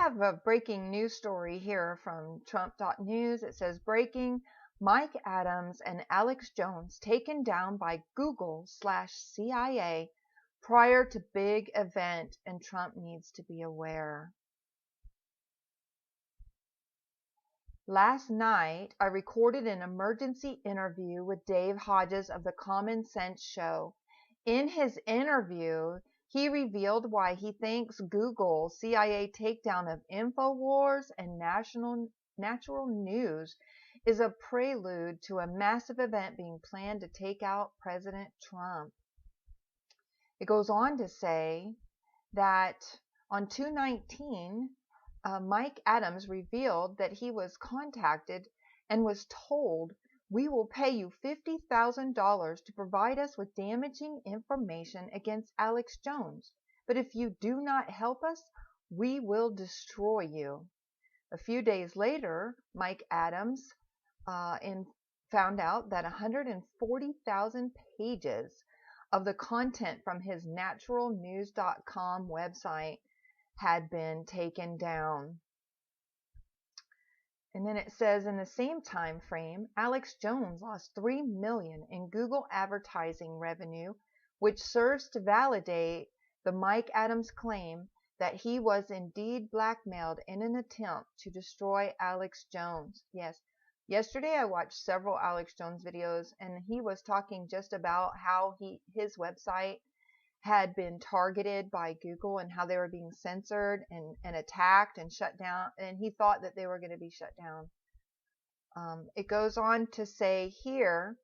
have a breaking news story here from Trump.news. It says breaking: Mike Adams and Alex Jones taken down by Google/CIA prior to big event, and Trump needs to be aware. Last night, I recorded an emergency interview with Dave Hodges of the Common Sense Show. In his interview, he revealed why he thinks Google's CIA takedown of InfoWars and Natural News is a prelude to a massive event being planned to take out President Trump. It goes on to say that on 2/19, Mike Adams revealed that he was contacted and was told, "We will pay you $50,000 to provide us with damaging information against Alex Jones. But if you do not help us, we will destroy you." A few days later, Mike Adams found out that 140,000 pages of the content from his naturalnews.com website had been taken down. And then it says in the same time frame, Alex Jones lost $3 million in Google advertising revenue, which serves to validate the Mike Adams claim that he was indeed blackmailed in an attempt to destroy Alex Jones. Yes. Yesterday I watched several Alex Jones videos, and he was talking just about how his website had been targeted by Google and how they were being censored and attacked and shut down, and he thought that they were going to be shut down. It goes on to say here,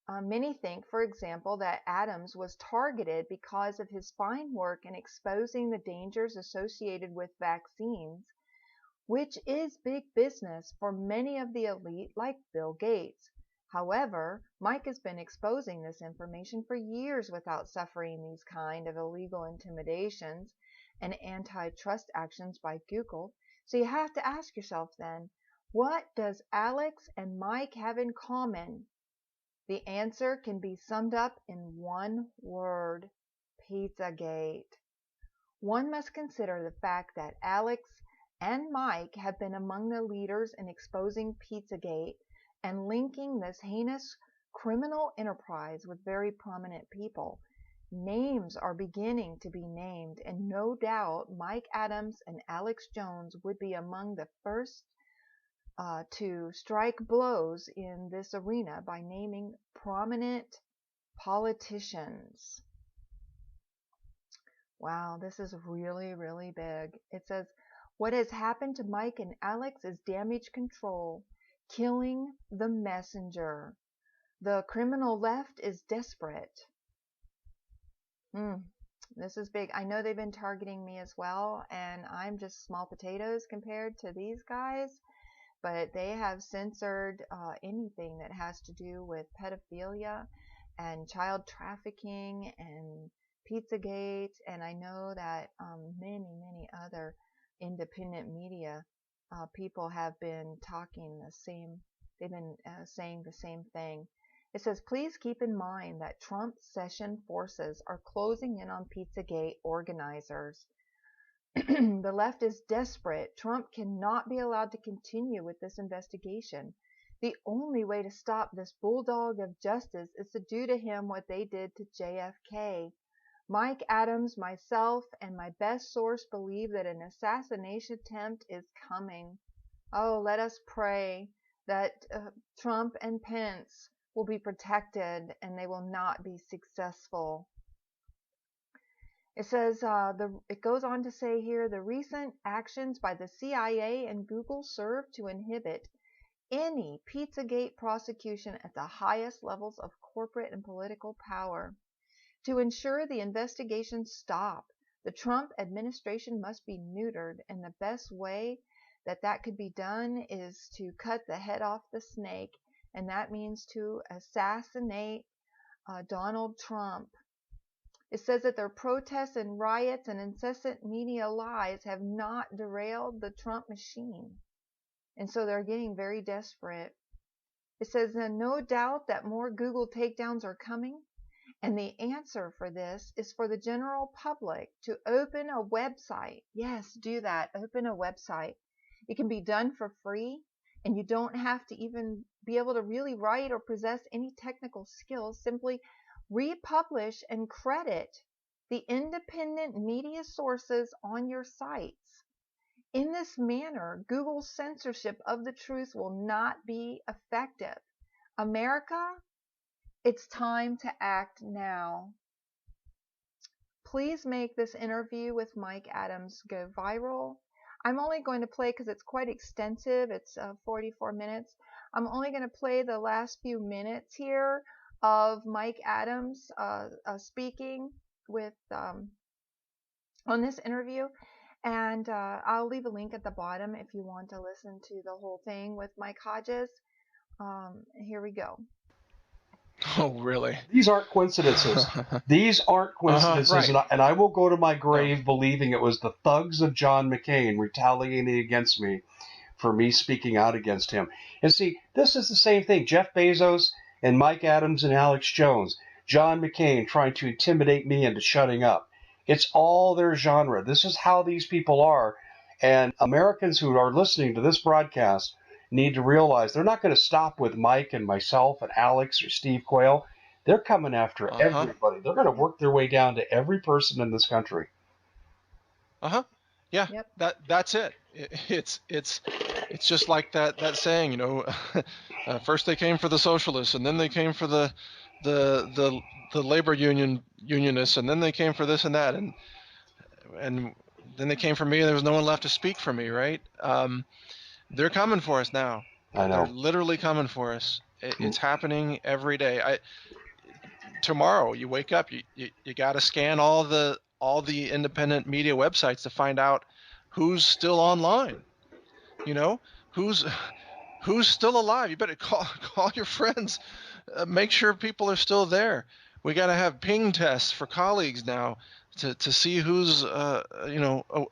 many think, for example, that Adams was targeted because of his fine work in exposing the dangers associated with vaccines, which is big business for many of the elite like Bill Gates. However, Mike has been exposing this information for years without suffering these kind of illegal intimidations and antitrust actions by Google. So you have to ask yourself then, what does Alex and Mike have in common? The answer can be summed up in one word: Pizzagate. One must consider the fact that Alex and Mike have been among the leaders in exposing Pizzagate and linking this heinous criminal enterprise with very prominent people. Names are beginning to be named, and no doubt Mike Adams and Alex Jones would be among the first to strike blows in this arena by naming prominent politicians. Wow, this is really, really big. It says, what has happened to Mike and Alex is damage control, killing the messenger. The criminal left is desperate. This is big. I know they've been targeting me as well, and I'm just small potatoes compared to these guys, but they have censored anything that has to do with pedophilia and child trafficking and Pizzagate, and I know that many other independent media people have been talking the same. They've been saying the same thing. It says, please keep in mind that Trump session forces are closing in on Pizzagate organizers. The left is desperate. Trump cannot be allowed to continue with this investigation. The only way to stop this bulldog of justice is to do to him what they did to JFK. Mike Adams, myself, and my best source believe that an assassination attempt is coming. Oh, let us pray that Trump and Pence will be protected and they will not be successful. It says, it goes on to say here, the recent actions by the CIA and Google serve to inhibit any Pizzagate prosecution at the highest levels of corporate and political power. To ensure the investigations stop, the Trump administration must be neutered, and the best way that could be done is to cut the head off the snake, and that means to assassinate Donald Trump. It says that their protests and riots and incessant media lies have not derailed the Trump machine, and so they're getting very desperate. It says, no doubt that more Google takedowns are coming, And the answer for this is for the general public to open a website. Yes, do that. Open a website. It can be done for free, and you don't have to even be able to really write or possess any technical skills. Simply republish and credit the independent media sources on your sites. In this manner, Google's censorship of the truth will not be effective. America, it's time to act now. Please make this interview with Mike Adams go viral. I'm only going to play, because it's quite extensive, it's 44 minutes. I'm only going to play the last few minutes here of Mike Adams speaking with on this interview. And I'll leave a link at the bottom if you want to listen to the whole thing with Mike Hodges. Here we go. Oh, really? These aren't coincidences. These aren't coincidences, Right. and I will go to my No. grave believing it was the thugs of John McCain retaliating against me for me speaking out against him. And see, this is the same thing. Jeff Bezos and Mike Adams and Alex Jones, John McCain trying to intimidate me into shutting up. It's all their genre. This is how these people are. And Americans who are listening to this broadcast need to realize they're not going to stop with Mike and myself and Alex or Steve Quayle. They're coming after Uh-huh. everybody. They're going to Yep. work their way down to every person in this country. Uh-huh. Yeah, Yep. that's it. It's just like that saying, first they came for the socialists, and then they came for the the the labor unionists, and then they came for this and that, and then they came for me, and there was no one left to speak for me, right? They're coming for us now. I They're know. literally coming for us. It's happening every day. Tomorrow you wake up, you got to scan all the independent media websites to find out who's still online. You know, who's who's still alive. You better call your friends, make sure people are still there. We got to have ping tests for colleagues now to see who's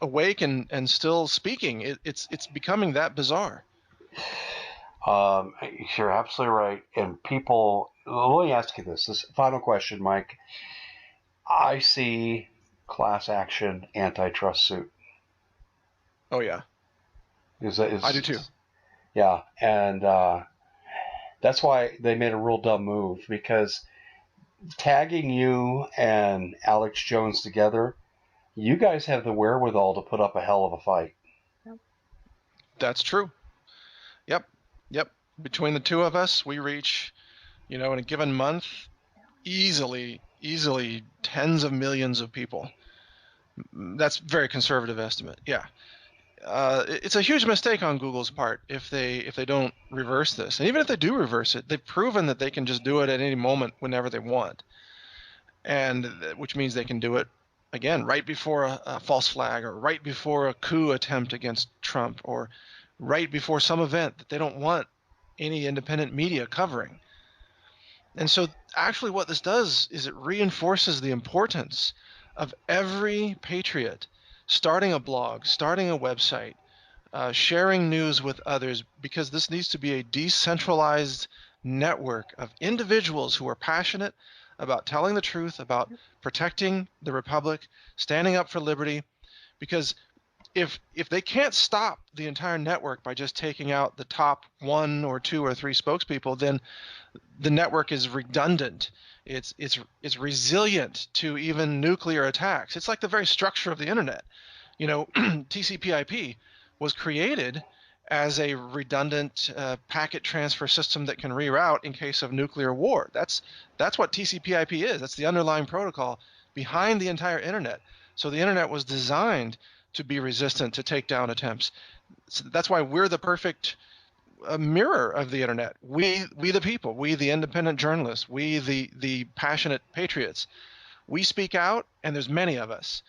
awake and still speaking. It's becoming that bizarre. Um, you're absolutely right. And people, let me ask you this final question, Mike. I see class action antitrust suit. Oh yeah, Is I do too. yeah, and that's why they made a real dumb move because tagging you and Alex Jones together, you guys have the wherewithal to put up a hell of a fight. Yep. That's true. Yep, yep. Between the two of us, we reach, in a given month, easily tens of millions of people. That's a very conservative estimate. Yeah. It's a huge mistake on Google's part if they don't reverse this. And even if they do reverse it, they've proven that they can just do it at any moment whenever they want, and which means they can do it again right before a false flag, or right before a coup attempt against Trump, or right before some event that they don't want any independent media covering. And so actually what this does is it reinforces the importance of every patriot starting a blog, starting a website, sharing news with others, because this needs to be a decentralized network of individuals who are passionate about telling the truth, about protecting the republic, standing up for liberty. Because if they can't stop the entire network by just taking out the top one or two or three spokespeople, then the network is redundant. It's resilient to even nuclear attacks. It's like the very structure of the internet. TCP/IP was created as a redundant packet transfer system that can reroute in case of nuclear war. That's what TCP/IP is. That's the underlying protocol behind the entire internet. So the internet was designed to be resistant to takedown attempts. So that's why we're the perfect mirror of the internet. We the people, we the independent journalists, we the passionate patriots. We speak out, and there's many of us.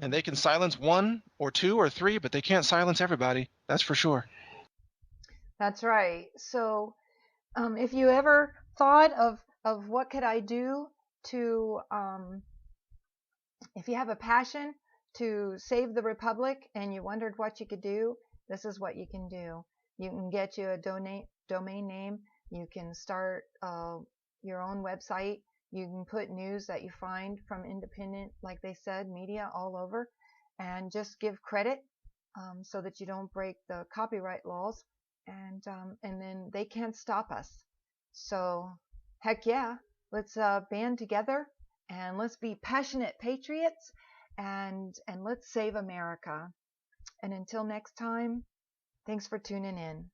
And they can silence one or two or three, but they can't silence everybody. That's for sure. That's right. So, if you ever thought of what could I do to, if you have a passion to save the republic and you wondered what you could do, this is what you can do. You can get you a domain name. You can start your own website. You can put news that you find from independent, like they said, media all over, and just give credit so that you don't break the copyright laws, and then they can't stop us. So heck yeah, let's band together and let's be passionate patriots, and let's save America. And until next time, thanks for tuning in.